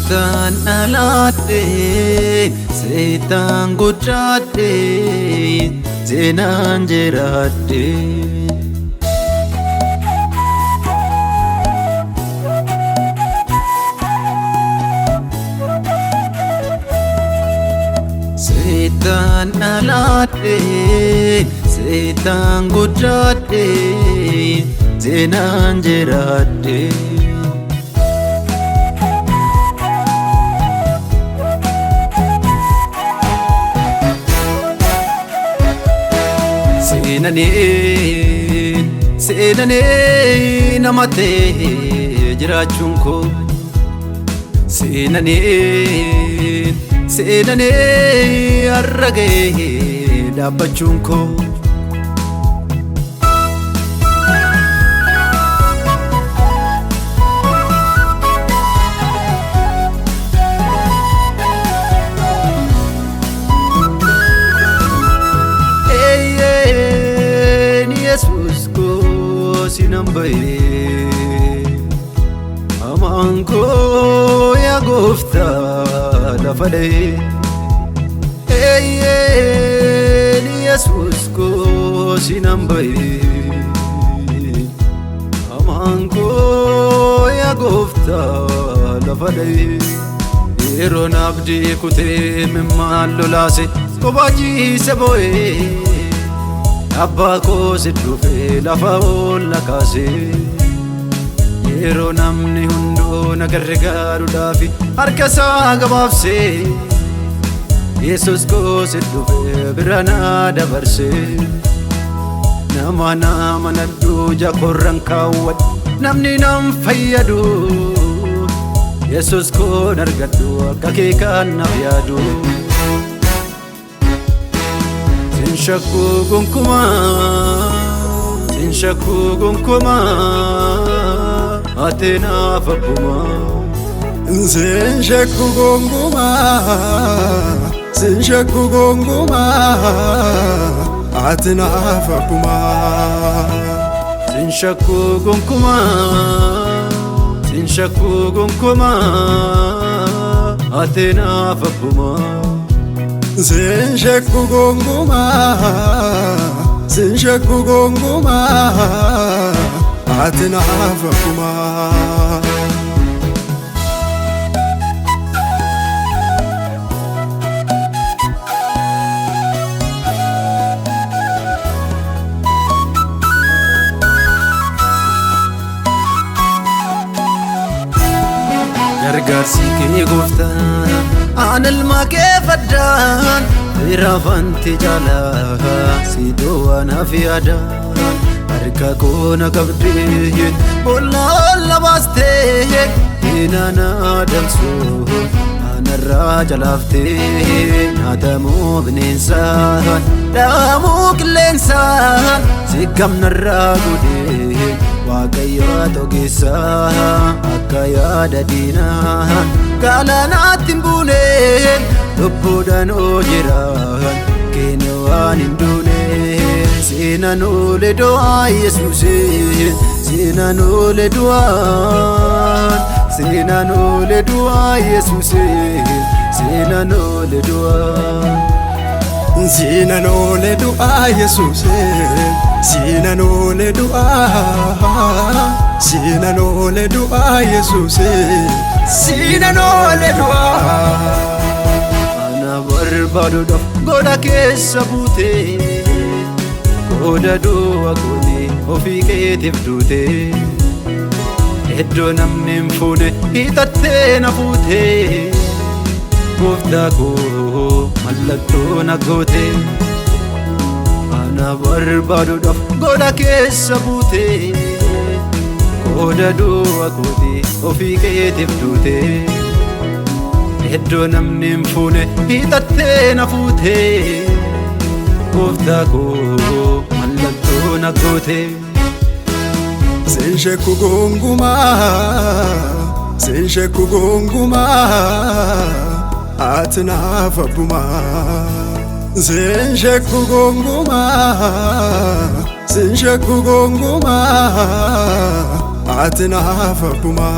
Seetaan dhalaadhee seetaan guddaadhee seenaan jiraadhee. Seetaan dhalaadhee seetaan guddaadhee seenaan jiraadhee. Seenanii namatee jiraachuun koo seenanii har'a gahee dhaabbachuun koo. Amanko ya gofta lafade ni Jesus ko sinambaye. Amanko ya gofta lafade ero nabdi kute mimalo lase ko baji seboe abba ko siddufe lafa olla kase. Ero namni hundo nagarre garuudhaafi harka isaa gabaabsee Yesus ko siddufe bira na dabarse. Nama nadhu jakorran kaawwadhu namni nam fayyadu Yesus ko nargadhu akka kee kan naaf yaadu. Sin shakku gonkumaa Atena Afaan. SHAKKU gonguma Atena Afaan. SHAKKU gonguma Atena Afaan. SHAKKU gonguma Atena Afaan. Gargaarsi kee gooftaa aan ilma kee faddaan Faarfataa jaalaa si do'anaaf yaadaan. Harka koona qabdee olla baastee inana damsuu anarraa jalaaftee nyaatamuu bineensaan dhaamuu qilleensaan si gamnarraa godhee Waaqayyo togeessaa akka yaada diinaa galaanaatti hin buuneen lubbuudhaan jiraan keenya waan hin duuneen. Seenaan oole du'aa Yesuusee seenaan oole du'aan seenaan oole du'aa Yesuusee seenaan oole du'aan. Seenaan oole du'aa Yesuusee seenaan oole du'aa seenaan oole du'aa Yesuusee seenaan oole du'aa. Ana barbaaduudhaaf godha keessa buutee Oda du'a goone ofii keetiif duute Iddoo namni hin fuune hidhattee na fuute Gooftaa koo mallattoo na goote. Ana barbaaduudhaaf godha keessa buute Oda du'a goone ofii keetiif duute Iddoo namni hin fuune hidhattee na fuute Gooftaa koo mallattoo na goote. SHAKKU gonguma Atena Afaan. SHAKKU gonguma Atena Afaan.